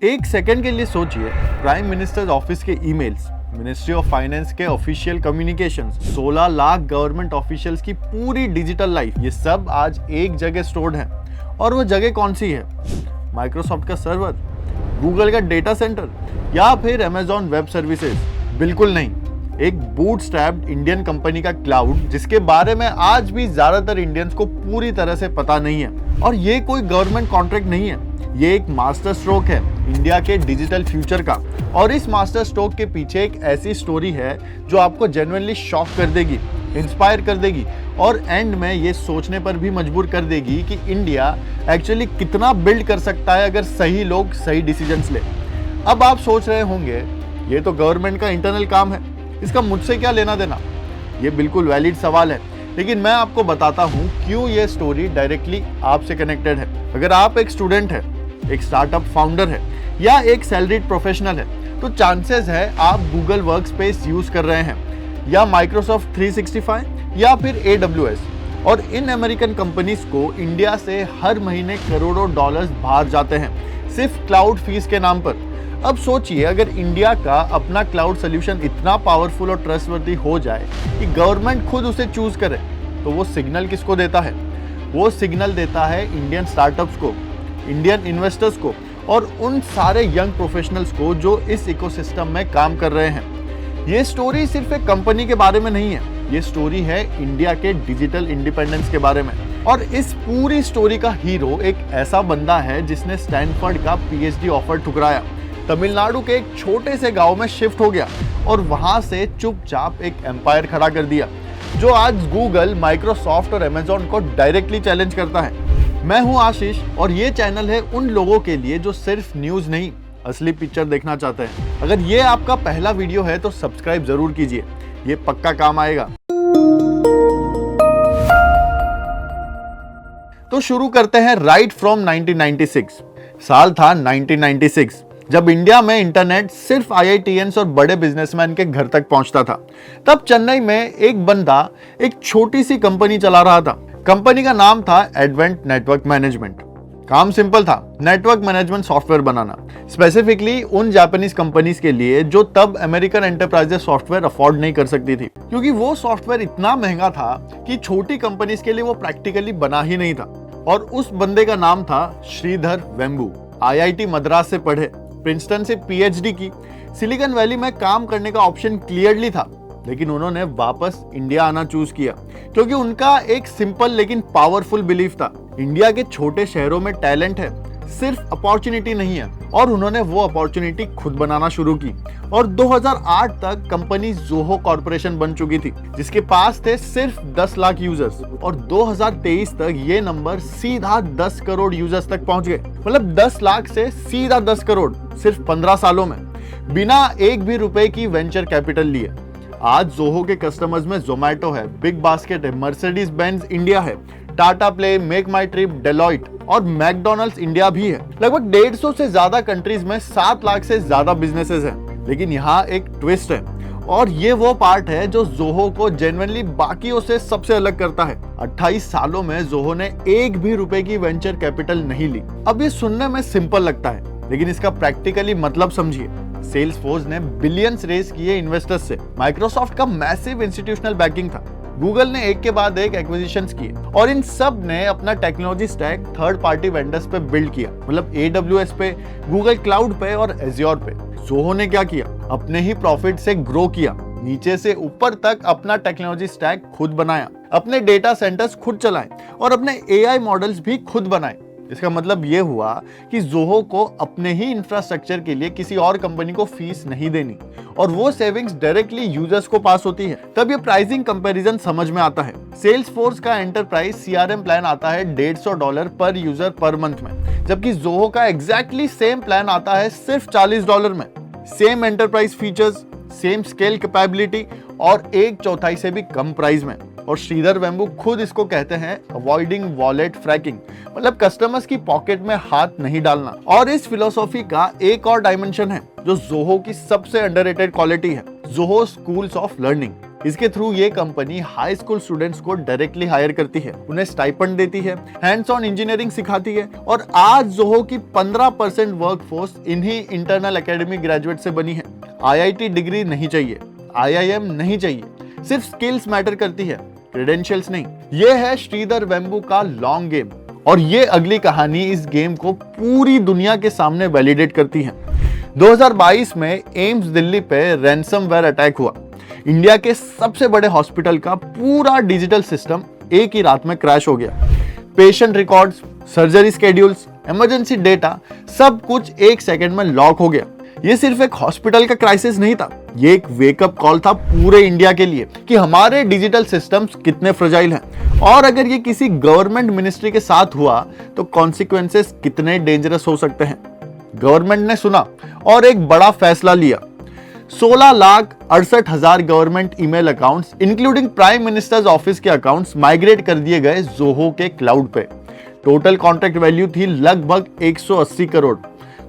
एक सेकंड के लिए सोचिए, प्राइम मिनिस्टर ऑफिस के ईमेल्स, मिनिस्ट्री ऑफ फाइनेंस के official communications, 16 lakh government officials की पूरी डिजिटल लाइफ, ये सब आज एक जगह स्टोर्ड है। और वो जगह कौन सी है? माइक्रोसॉफ्ट का सर्वर, गूगल का डेटा सेंटर या फिर अमेजॉन वेब सर्विसेज? बिल्कुल नहीं, एक बूटस्ट्रैप्ड इंडियन कंपनी का क्लाउड, जिसके बारे में आज भी ज्यादातर इंडियंस को पूरी तरह से पता नहीं है। और ये कोई गवर्नमेंट कॉन्ट्रैक्ट नहीं है, ये एक मास्टर स्ट्रोक है इंडिया के डिजिटल फ्यूचर का। और इस मास्टर स्ट्रोक के पीछे एक ऐसी स्टोरी है जो आपको जेन्युइनली शॉक कर देगी, इंस्पायर कर देगी और एंड में ये सोचने पर भी मजबूर कर देगी कि इंडिया एक्चुअली कितना बिल्ड कर सकता है अगर सही लोग सही डिसीजंस ले। अब आप सोच रहे होंगे, ये तो गवर्नमेंट का इंटरनल काम है, इसका मुझसे क्या लेना देना? ये बिल्कुल वैलिड सवाल है, लेकिन मैं आपको बताता हूँ क्यों ये स्टोरी डायरेक्टली आपसे कनेक्टेड है। अगर आप एक स्टूडेंट है, एक स्टार्टअप फाउंडर है या एक सैलरीड प्रोफेशनल है, तो चांसेस है आप गूगल वर्कस्पेस यूज कर रहे हैं या माइक्रोसॉफ्ट 365 या फिर AWS। और इन अमेरिकन कंपनीज को इंडिया से हर महीने करोड़ों डॉलर्स बाहर जाते हैं सिर्फ क्लाउड फीस के नाम पर। अब सोचिए, अगर इंडिया का अपना क्लाउड सोल्यूशन इतना पावरफुल और ट्रस्टवर्दी हो जाए कि गवर्नमेंट खुद उसे चूज करे, तो वो सिग्नल किसको देता है? वो सिग्नल देता है इंडियन स्टार्टअप्स को, इंडियन इन्वेस्टर्स को और उन सारे यंग प्रोफेशनल्स को जो इस इकोसिस्टम में काम कर रहे हैं। ये स्टोरी सिर्फ एक कंपनी के बारे में नहीं है, ये स्टोरी है इंडिया के डिजिटल इंडिपेंडेंस के बारे में। और इस पूरी स्टोरी का हीरो एक ऐसा बंदा है जिसने स्टैनफोर्ड का PhD ऑफर ठुकराया, तमिलनाडु के एक छोटे से गांव में शिफ्ट हो गया और वहां से चुपचाप एक एम्पायर खड़ा कर दिया जो आज गूगल, माइक्रोसॉफ्ट और अमेजॉन को डायरेक्टली चैलेंज करता है। मैं हूं आशीष और ये चैनल है उन लोगों के लिए जो सिर्फ न्यूज नहीं, असली पिक्चर देखना चाहते हैं। अगर ये आपका पहला वीडियो है तो सब्सक्राइब जरूर कीजिए, ये पक्का काम आएगा। तो शुरू करते हैं राइट फ्रॉम 1996। साल था 1996, जब इंडिया में इंटरनेट सिर्फ IITians और बड़े बिजनेसमैन के घर तक पहुंचता था। तब चेन्नई में एक बंदा एक छोटी सी कंपनी चला रहा था। कंपनी का नाम था एडवेंट नेटवर्क मैनेजमेंट। काम सिंपल था, नेटवर्क मैनेजमेंट सॉफ्टवेयर बनाना, स्पेसिफिकली उन जापानीज कंपनीज के लिए जो तब अमेरिकन एंटरप्राइजेस सॉफ्टवेयर अफोर्ड नहीं कर सकती थी, क्योंकि वो सॉफ्टवेयर इतना महंगा था कि छोटी कंपनीज के लिए वो प्रैक्टिकली बना ही नहीं था। और उस बंदे का नाम था श्रीधर वेम्बू। IIT मद्रास से पढ़े, प्रिंसटन से PhD की, सिलिकॉन वैली में काम करने का ऑप्शन क्लियरली था, लेकिन उन्होंने वापस इंडिया आना चूज किया क्योंकि उनका एक सिंपल लेकिन पावरफुल बिलीफ था, इंडिया के छोटे शहरों में टैलेंट है, सिर्फ अपॉर्चुनिटी नहीं है। और उन्होंने वो अपॉर्चुनिटी खुद बनाना शुरू की और 2008 तक कंपनी जोहो कॉर्पोरेशन बन चुकी थी, जिसके पास थे सिर्फ 10 लाख यूजर्स। और 2023 तक ये नंबर सीधा 10 करोड़ यूजर्स तक पहुंच गए। मतलब 10 लाख से सीधा 10 करोड़ सिर्फ 15 सालों में, बिना एक भी रुपए की वेंचर कैपिटल लिए। आज जोहो के कस्टमर्स में जोमैटो है, बिग बास्केट है, मर्सिडीज बेंज इंडिया है, टाटा प्ले, मेक माई ट्रिप, डेलॉइट और मैकडॉनल्ड्स इंडिया भी है। लगभग 150 से ज्यादा कंट्रीज में 7 लाख से ज्यादा बिजनेसेस हैं। लेकिन यहाँ एक ट्विस्ट है और ये वो पार्ट है जो जोहो को जेन्युइनली बाकियों से सबसे अलग करता है। 28 सालों में जोहो ने एक भी रुपए की वेंचर कैपिटल नहीं ली। अब ये सुनने में सिंपल लगता है, लेकिन इसका प्रैक्टिकली मतलब समझिए। सेल्सफोर्स ने बिलियंस रेज किए इन्वेस्टर्स से, माइक्रोसॉफ्ट का मैसिव इंस्टीट्यूशनल बैकिंग था, गूगल ने एक के बाद एक एक्विजिशंस किए और इन सब ने अपना technology stack third party vendors पे बिल्ड किया, मतलब AWS पे, गूगल क्लाउड पे और एज्योर पे। जोहो ने क्या किया? अपने ही प्रॉफिट से ग्रो किया, नीचे से ऊपर तक अपना टेक्नोलॉजी स्टैक खुद बनाया, अपने डेटा सेंटर्स खुद चलाए और अपने AI मॉडल्स भी खुद बनाए। इसका मतलब ये हुआ कि जोहो को अपने ही इंफ्रास्ट्रक्चर के लिए किसी और कंपनी को फीस नहीं देनी और वो सेविंग्स डायरेक्टली यूजर्स को पास होती है। तब ये प्राइसिंग कंपैरिजन समझ में आता है। सेल्सफोर्स का एंटरप्राइज CRM प्लान आता है $150 पर यूजर पर मंथ में, जबकि जोहो का एग्जैक्टली सेम प्लान आता है सिर्फ $40 में। Same enterprise features, same scale capability और 1/4 से भी कम प्राइस में। और श्रीधर वेम्बू खुद इसको कहते हैं अवॉइडिंग वॉलेट फ्रैकिंग, मतलब कस्टमर्स की पॉकेट में हाथ नहीं डालना। और इस फिलोसॉफी का एक और डायमेंशन है जो जोहो की सबसे अंडररेटेड क्वालिटी है, जोहो स्कूल्स ऑफ लर्निंग। इसके थ्रू ये कंपनी हाई स्कूल स्टूडेंट्स को डायरेक्टली हायर करती है, उन्हें स्टाइपेंड देती है, हैंड्स ऑन इंजीनियरिंग सिखाती है और आज जोहो की 15% वर्कफोर्स इन्हीं इंटरनल एकेडमी ग्रेजुएट से बनी है। आईआईटी डिग्री नहीं चाहिए, आईआईएम नहीं चाहिए, सिर्फ स्किल्स मैटर करती है, क्रेडेंशियल्स नहीं। ये है श्रीधर वेम्बू का लॉन्ग गेम और ये अगली कहानी इस गेम को पूरी दुनिया के सामने वैलिडेट करती है। 2022 में एम्स दिल्ली पे रैंसमवेयर अटैक हुआ। इंडिया के सबसे बड़े हॉस्पिटल का पूरा डिजिटल सिस्टम एक ही रात में क्रैश हो गया। Patient records, surgery schedules, emergency data सब कुछ एक सेकंड में लॉक हो गया। ये सिर्फ एक हॉस्पिटल का क्राइसिस नहीं था, ये एक वेकअप कॉल था पूरे इंडिया के लिए कि हमारे डिजिटल सिस्टम्स कितने फ्रेजाइल हैं और अगर ये किसी गवर्नमेंट मिनिस्ट्री के साथ हुआ तो कॉन्सिक्वेंसेस कितने डेंजरस हो सकते हैं। गवर्नमेंट ने सुना और एक बड़ा फैसला लिया। 16,68,000 government email accounts including prime minister's office के अकाउंट्स माइग्रेट कर दिए गए जोहो के क्लाउड पे। टोटल कॉन्ट्रैक्ट वैल्यू थी लगभग 180 करोड़।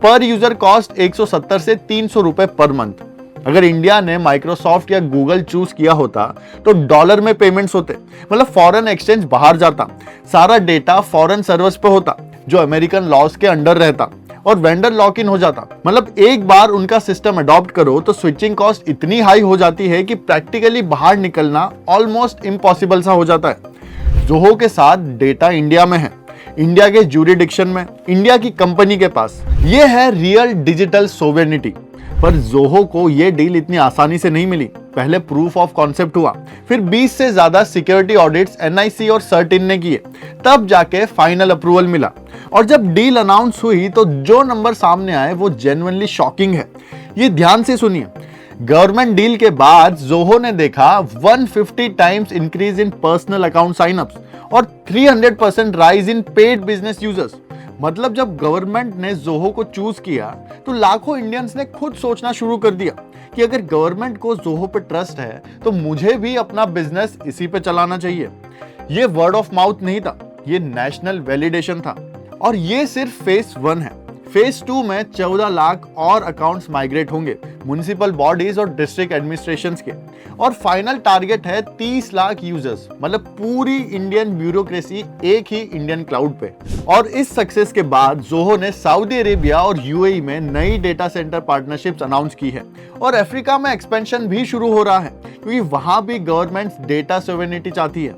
पर यूजर कॉस्ट 170 से 300 रुपए पर मंथ। अगर इंडिया ने माइक्रोसॉफ्ट या गूगल चूज किया होता तो डॉलर में पेमेंट्स होते, मतलब फॉरेन एक्सचेंज बाहर जाता, सारा डेटा फॉरेन सर्वर्स पे होता जो अमेरिकन लॉज के अंडर रहता और वेंडर लॉक इन हो जाता। मतलब एक बार उनका सिस्टम अडॉप्ट करो तो स्विचिंग कॉस्ट इतनी हाई हो जाती है कि प्रैक्टिकली बाहर निकलना ऑलमोस्ट इम्पॉसिबल सा हो जाता है। जोहो के साथ डेटा इंडिया में है, इंडिया के ज्यूरिडिक्शन में, इंडिया की कंपनी के पास। ये है रियल डिजिटल सोवेरेनिटी। पर जोहो को ये डील इतनी आसानी से नहीं मिली। पहले प्रूफ ऑफ कॉन्सेप्ट हुआ, फिर 20 से ज्यादा सिक्योरिटी ऑडिट्स एनआईसी और सर्टिन ने किए, तब जाके फाइनल अप्रूवल मिला। और जब डील अनाउंस हुई तो जो नंबर सामने आए वो जेन्युइनली शॉकिंग है। ये ध्यान से सुनिए। गवर्नमेंट डील के बाद जोहो ने देखा 150 times increase in personal account synapses और 300% rise in paid business users. मतलब जब गवर्नमेंट ने जोहो को चूज किया तो लाखों इंडियंस ने खुद सोचना शुरू कर दिया कि अगर गवर्नमेंट को जोहो पे ट्रस्ट है तो मुझे भी अपना बिजनेस इसी पे चलाना चाहिए। ये वर्ड ऑफ माउथ नहीं था, ये नेशनल वैलिडेशन था। और ये सिर्फ फेज 1 है। फेज 2 में 14 लाख और अकाउंट्स माइग्रेट होंगे, म्युनिसिपल बॉडीज और डिस्ट्रिक्ट एडमिनिस्ट्रेशंस के। और फाइनल टारगेट है 30 लाख यूजर्स, मतलब पूरी इंडियन ब्यूरोक्रेसी एक ही इंडियन क्लाउड पे। और इस सक्सेस के बाद जोहो ने सऊदी अरेबिया और यूएई में नई डेटा सेंटर पार्टनरशिप्स अनाउंस की है और अफ्रीका में एक्सपेंशन भी शुरू हो रहा है क्योंकि वहां भी गवर्नमेंट डेटा सोवेरेनिटी चाहती है।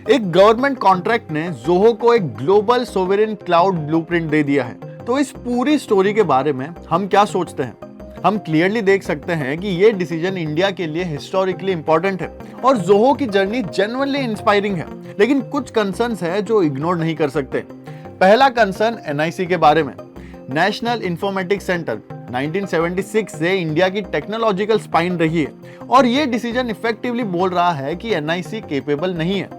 एक गवर्नमेंट कॉन्ट्रैक्ट ने जोहो को एक ग्लोबल सोवेरेन क्लाउड ब्लूप्रिंट दे दिया है। तो इस पूरी स्टोरी के बारे में हम क्या सोचते हैं? हम क्लियरली देख सकते हैं कि ये डिसीजन इंडिया के लिए हिस्टोरिकली इंपॉर्टेंट है और जोहो की जर्नी जेन्युइनली इंस्पायरिंग है। लेकिन कुछ कंसर्न्स है जो इग्नोर नहीं कर सकते। पहला कंसर्न एनआईसी के बारे में। नेशनल इंफॉर्मेटिक्स सेंटर 1976 से इंडिया की टेक्नोलॉजिकल स्पाइन रही है और ये डिसीजन इफेक्टिवली बोल रहा है कि एनआईसी केपेबल नहीं है।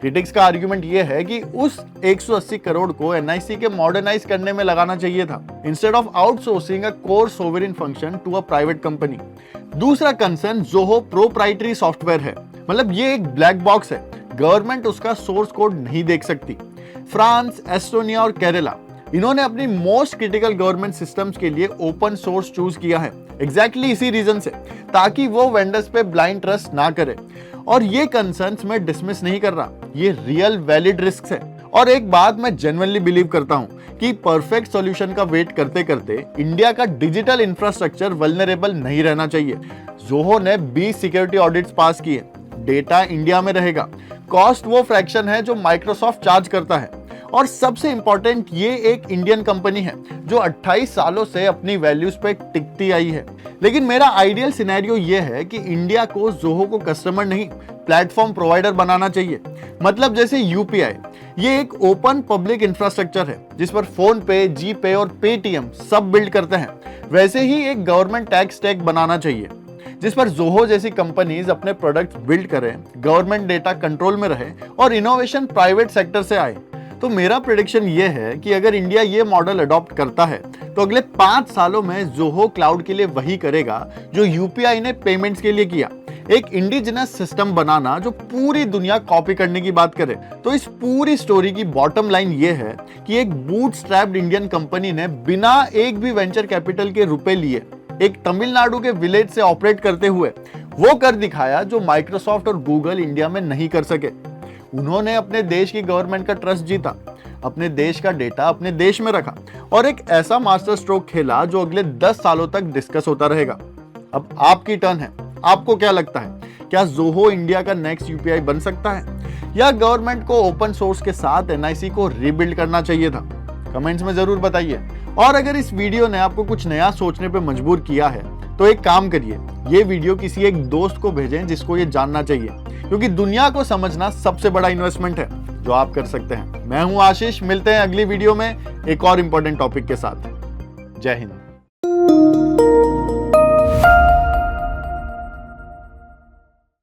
क्रिटिक्स का आर्गुमेंट ये है कि उस 180 करोड़ को एनआईसी के मॉडर्नाइज करने में लगाना चाहिए था instead of outsourcing a core sovereign function to a private company. दूसरा कंसर्न जोहो प्रोप्राइटरी सॉफ्टवेयर है, मतलब ये एक ब्लैक बॉक्स है, गवर्नमेंट उसका सोर्स कोड नहीं देख सकती। फ्रांस, एस्टोनिया और केरला, इन्होंने अपनी मोस्ट क्रिटिकल गवर्नमेंट सिस्टम्स के लिए ओपन सोर्स चूज किया है एग्जैक्टली इसी रीजन से, ताकि वो वेंडर्स पे ब्लाइंड ट्रस्ट ना करे। और ये कंसर्न्स मैं डिसमिस नहीं कर रहा, ये रियल वैलिड रिस्क है। और एक बात मैं जेन्युइनली बिलीव करता हूं कि परफेक्ट सॉल्यूशन का वेट करते करते इंडिया का डिजिटल इंफ्रास्ट्रक्चर वल्नरेबल नहीं रहना चाहिए। जोहो ने 20 सिक्योरिटी ऑडिट्स पास किए, डेटा इंडिया में रहेगा, कॉस्ट वो फ्रैक्शन है जो माइक्रोसॉफ्ट चार्ज करता है और सबसे इंपॉर्टेंट ये एक इंडियन कंपनी है जो 28 सालों से अपनी वैल्यूज पे टिकती आई है। लेकिन मेरा आइडियल सिनेरियो ये है कि इंडिया को जोहो को कस्टमर नहीं प्लेटफॉर्म प्रोवाइडर बनाना चाहिए। मतलब जैसे यूपीआई, ये एक ओपन पब्लिक इंफ्रास्ट्रक्चर है जिस पर फोन पे, जी पे और पेटीएम सब बिल्ड करते हैं। वैसे ही एक गवर्नमेंट टैक्स स्टैक बनाना चाहिए जिस पर जोहो जैसी कंपनीज अपने प्रोडक्ट्स बिल्ड करें, गवर्नमेंट डेटा कंट्रोल में रहे और इनोवेशन प्राइवेट सेक्टर से आए। तो मेरा प्रेडिक्शन ये है कि अगर इंडिया ये मॉडल अडॉप्ट करता है तो अगले 5 सालों में जोहो क्लाउड के लिए वही करेगा जो यूपीआई ने पेमेंट्स के लिए किया, एक इंडिजिनस सिस्टम बनाना जो पूरी दुनिया कॉपी करने की बात करे। तो इस पूरी स्टोरी की बॉटम लाइन ये है कि एक बूटस्ट्रैप्ड इंडियन कंपनी ने बिना एक भी वेंचर कैपिटल के रुपए लिए एक तमिलनाडु के विलेज से ऑपरेट करते हुए वो कर दिखाया जो माइक्रोसॉफ्ट और गूगल इंडिया में नहीं कर सके। उन्होंने अपने देश की गवर्नमेंट का ट्रस्ट जीता, अपने देश का डेटा अपने देश में रखा और एक ऐसा मास्टर स्ट्रोक खेला जो अगले 10 सालों तक डिस्कस होता रहेगा। अब आपकी टर्न है। आपको क्या लगता है, क्या ज़ोहो इंडिया का नेक्स्ट यूपीआई बन सकता है या गवर्नमेंट को ओपन सोर्स के साथ एनआईसी को रीबिल्ड करना चाहिए था? कमेंट्स में जरूर बताइए। और अगर इस वीडियो ने आपको कुछ नया सोचने पे मजबूर किया है तो एक काम करिए, ये वीडियो किसी एक दोस्त को भेजें जिसको ये जानना चाहिए, क्योंकि दुनिया को समझना सबसे बड़ा इन्वेस्टमेंट है जो आप कर सकते हैं। मैं हूं आशीष, मिलते हैं अगली वीडियो में एक और इंपॉर्टेंट टॉपिक के साथ। जय हिंद।